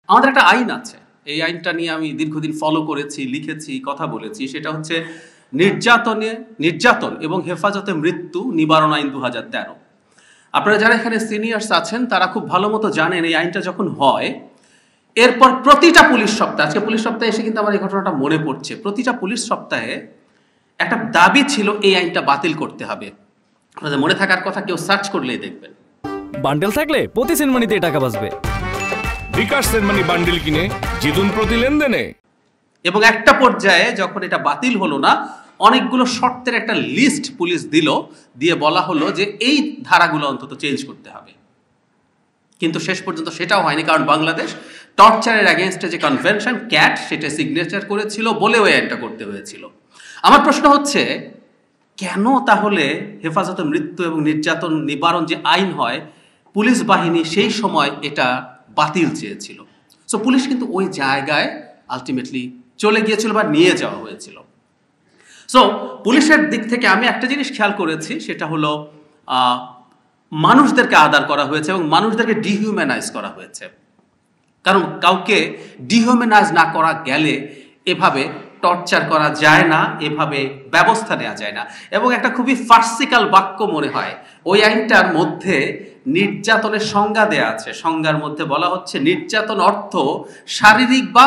আমাদের একটা আইন আছে, এই আইনটা নিয়ে আমি দীর্ঘদিন ফলো করেছি, লিখেছি, কথা বলেছি। সেটা হচ্ছে নির্যাতন এবং হেফাজতে মৃত্যু নিবারণ আইন 2013। আপনারা যারা এখানে সিনিয়র্স আছেন তারা খুব ভালো মতো জানেন এই আইনটা যখন হয় এরপর প্রতিটা পুলিশ সপ্তাহে, আজকে পুলিশ সপ্তাহে এসে কিন্তু আমার এই ঘটনাটা মনে পড়ছে, প্রতিটা পুলিশ সপ্তাহে একটা দাবি ছিল এই আইনটা বাতিল করতে হবে। আপনাদের মনে থাকার কথা, কেউ সার্চ করলেই দেখবেন। বান্ডেল থাকলে প্রতি সেনমানিতে টাকা বাঁচবে। বিকাশ সেনমানি বান্ডেল কিনে জিতুন প্রতি লেনদেনে। এবং একটা পর্যায়ে যখন এটা বাতিল হলো না, অনেকগুলো শর্তের একটা লিস্ট পুলিশ দিল, দিয়ে বলা হলো যে এই ধারাগুলো অন্তত চেঞ্জ করতে হবে। কিন্তু শেষ পর্যন্ত সেটাও হয়নি, কারণ বাংলাদেশ টর্চারের অ্যাগেনস্টে যে কনভেনশন ক্যাট সেটা সিগনেচার করেছিল বলে ওই আইনটা করতে হয়েছিল। আমার প্রশ্ন হচ্ছে, কেন তাহলে হেফাজতে মৃত্যু এবং নির্যাতন নিবারণ যে আইন হয়, পুলিশ বাহিনী সেই সময় এটা বাতিল চেয়েছিল। সো পুলিশ কিন্তু ওই জায়গায় আলটিমেটলি চলে গিয়েছিল বা নিয়ে যাওয়া হয়েছিল। সো পুলিশের দিক থেকে আমি একটা জিনিস খেয়াল করেছি, সেটা হলো মানুষদেরকে আদার করা হয়েছে এবং মানুষদেরকে ডিহিউম্যানাইজ করা হয়েছে। কারণ কাউকে ডিহিউম্যানাইজ না করা গেলে এভাবে টর্চার করা যায় না, এভাবে ব্যবস্থা নেওয়া যায় না। এবং একটা খুবই ফার্সিক্যাল বাক্য মনে হয়, ওই আইনটার মধ্যে নির্যাতনের সংজ্ঞা দেয়া আছে। সংজ্ঞার মধ্যে বলা হচ্ছে নির্যাতন অর্থ শারীরিক বা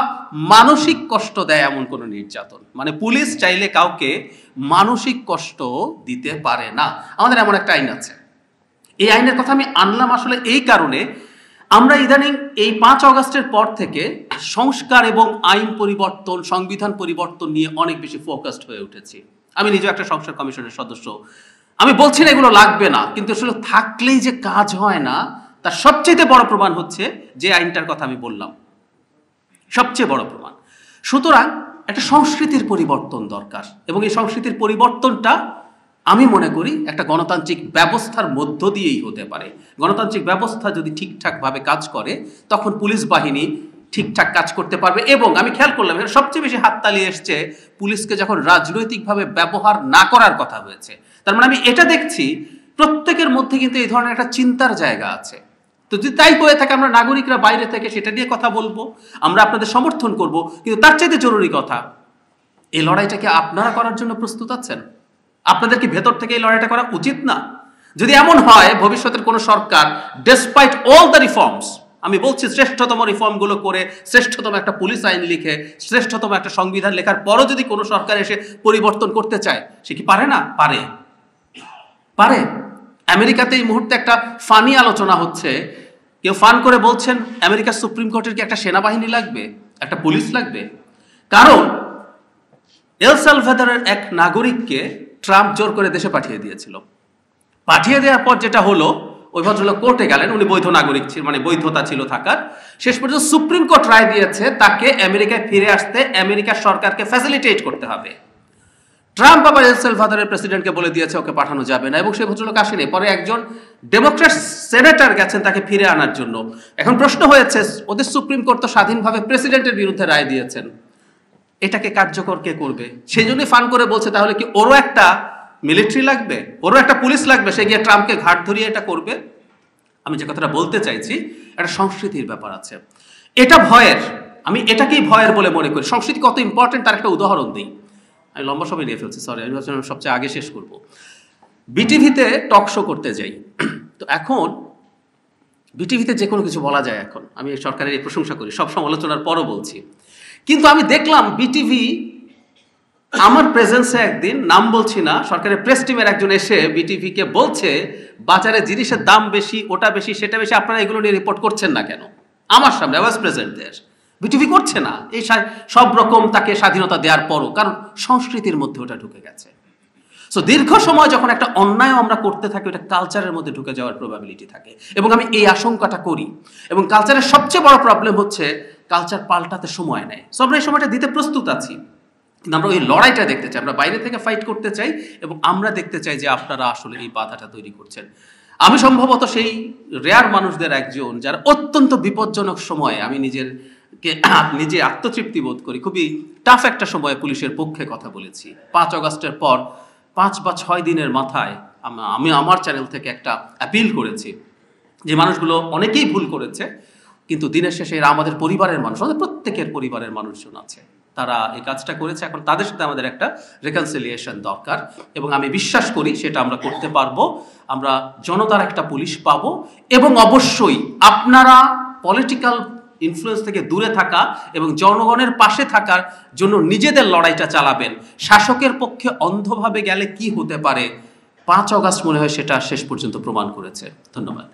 মানসিক কষ্ট দেয় এমন কোনো নির্যাতন। মানে পুলিশ চাইলে কাউকে মানসিক কষ্ট দিতে পারে না। আমাদের এমন একটা আইন আছে। এই আইনের কথা আমি আনলাম আসলে এই কারণে, আমরা ইদানিং এই 5 অগস্টের পর থেকে সংস্কার এবং আইন পরিবর্তন, সংবিধান পরিবর্তন নিয়ে অনেক বেশি ফোকাসড হয়ে উঠেছি। আমি নিজেও একটা সংস্কার কমিশনের সদস্য। আমি বলছি না এগুলো লাগবে না, কিন্তু আসলে থাকলেই যে কাজ হয় না তার সবচেয়ে বড় প্রমাণ হচ্ছে যে আইনটার কথা আমি বললাম, সবচেয়ে বড় প্রমাণ। সুতরাং একটা সংস্কৃতির পরিবর্তন দরকার, এবং এই সংস্কৃতির পরিবর্তনটা আমি মনে করি একটা গণতান্ত্রিক ব্যবস্থার মধ্য দিয়েই হতে পারে। গণতান্ত্রিক ব্যবস্থা যদি ঠিকঠাকভাবে কাজ করে তখন পুলিশ বাহিনী ঠিকঠাক কাজ করতে পারবে। এবং আমি খেয়াল করলাম সবচেয়ে বেশি হাততালি এসছে পুলিশকে যখন রাজনৈতিকভাবে ব্যবহার না করার কথা হয়েছে। তার মানে আমি এটা দেখছি প্রত্যেকের মধ্যে কিন্তু এই ধরনের একটা চিন্তার জায়গা আছে। তো যদি তাই হয়ে থাকে, আমরা নাগরিকরা বাইরে থেকে সেটা নিয়ে কথা বলবো, আমরা আপনাদের সমর্থন করব, কিন্তু তার চাইতে জরুরি কথা, এই লড়াইটাকে আপনারা করার জন্য প্রস্তুত আছেন? আপনাদের কি ভেতর থেকে এই লড়াইটা করা উচিত না? যদি এমন হয় ভবিষ্যতের কোন সরকার ডেসপাইট অল দ্য রিফর্মস, আমি বলছি শ্রেষ্ঠতম রিফর্মগুলো করে, শ্রেষ্ঠতম একটা পুলিশ আইন লিখে, শ্রেষ্ঠতম একটা সংবিধান লেখার পরও যদি কোনো সরকার এসে পরিবর্তন করতে চায়, সে কি পারে না? পারে। আমেরিকাতে এই মুহূর্তে একটা ফানি আলোচনা হচ্ছে, কেউ ফান করে বলছেন আমেরিকার সুপ্রিম কোর্টের কি একটা সেনাবাহিনী লাগবে, একটা পুলিশ লাগবে? কারণ এল সালভাদরের এক নাগরিককে ট্রাম্প জোর করে দেশে পাঠিয়ে দিয়েছিল। পাঠিয়ে দেওয়ার পর যেটা হলো, ওই ভদ্রলোক কোর্টে গেলেন, উনি বৈধ নাগরিক ছিল, মানে বৈধতা ছিল থাকার। শেষ পর্যন্ত সুপ্রিম কোর্ট রায় দিয়েছে তাকে আমেরিকায় ফিরে আসতে আমেরিকার সরকারকে ফ্যাসিলিটেট করতে হবে। ট্রাম্প আবার এল সালভাদরের প্রেসিডেন্টকে বলে দিয়েছে ওকে পাঠানো যাবে না, এবং সেই ভদ্রলোক আসেনি। পরে একজন ডেমোক্র্যাট সেনেটর গেছেন তাকে ফিরে আনার জন্য। এখন প্রশ্ন হয়েছে, ওদের সুপ্রিম কোর্ট তো স্বাধীনভাবে প্রেসিডেন্টের বিরুদ্ধে রায় দিয়েছেন, এটাকে কার্যকর কে করবে? সেই জন্যই ফান করে বলছে তাহলে কি ওরও একটা মিলিটারি লাগবে, ওরও একটা পুলিশ লাগবে, সে গিয়ে ট্রাম্পকে ঘাট ধরিয়ে এটা করবে? আমি যে কথাটা বলতে চাইছি, একটা সংস্কৃতির ব্যাপার আছে, এটা ভয়ের। আমি এটাকেই ভয়ের বলে মনে করি। সংস্কৃতি কত ইম্পর্টেন্ট তার একটা উদাহরণ দিই। আমি লম্বা সময় নিয়ে ফেলছি, সরি, আমি সবচেয়ে আগে শেষ করব। বিটিভিতে টক শো করতে যাই, তো এখন বিটিভিতে যে কোনো কিছু বলা যায়। এখন আমি সরকারের এই প্রশংসা করি, সব সমালোচনার পরও বলছি, কিন্তু আমি দেখলাম বিটিভি আমার প্রেজেন্সে একদিন, নাম বলছি না, সরকারের প্রেস টিমের একজন এসে বিটিভিকে বলছে বাজারে জিনিসের দাম বেশি, ওটা বেশি, সেটা বেশি, আপনারা এগুলো নিয়ে রিপোর্ট করছেন না কেন? আমার সামনে, I was present there. BTV করছে না এই সব রকম তাকে স্বাধীনতা দেওয়ার পরও, কারণ সংস্কৃতির মধ্যে ওটা ঢুকে গেছে। সো দীর্ঘ সময় যখন একটা অন্যায় আমরা করতে থাকি, ওটা কালচারের মধ্যে ঢুকে যাওয়ার প্রবাবিলিটি থাকে, এবং আমি এই আশঙ্কাটা করি। এবং কালচারের সবচেয়ে বড় প্রবলেম হচ্ছে কালচার পাল্টাতে সময় নেয়। সো আমরা এই সময়টা দিতে প্রস্তুত আছি, কিন্তু আমরা ওই লড়াইটা দেখতে চাই, আমরা বাইরে থেকে ফাইট করতে চাই, এবং আমরা দেখতে চাই যে আপনারা আসলে এই বাধাটা তৈরি করছেন। আমি সম্ভবত সেই রেয়ার মানুষদের একজন যারা অত্যন্ত বিপজ্জনক সময়ে, আমি নিজে আত্মতৃপ্তি বোধ করি, খুবই টাফ একটা সময়ে পুলিশের পক্ষে কথা বলেছি। 5 অগস্টের পর 5 বা 6 দিনের মাথায় আমি আমার চ্যানেল থেকে একটা অ্যাপিল করেছি যে মানুষগুলো অনেকেই ভুল করেছে, কিন্তু দিনের শেষে এরা আমাদের পরিবারের মানুষ, আমাদের প্রত্যেকের পরিবারের মানুষজন আছে, তারা এই কাজটা করেছে। এখন তাদের সাথে আমাদের একটা রেকনসিলিয়েশন দরকার এবং আমি বিশ্বাস করি সেটা আমরা করতে পারবো। আমরা জনতার একটা পুলিশ পাবো এবং অবশ্যই আপনারা পলিটিক্যাল ইনফ্লুয়েন্স থেকে দূরে থাকা এবং জনগণের পাশে থাকার জন্য নিজেদের লড়াইটা চালাবেন। শাসকের পক্ষে অন্ধভাবে গেলে কি হতে পারে 5 অগাস্ট মনে হয় সেটা শেষ পর্যন্ত প্রমাণ করেছে। ধন্যবাদ।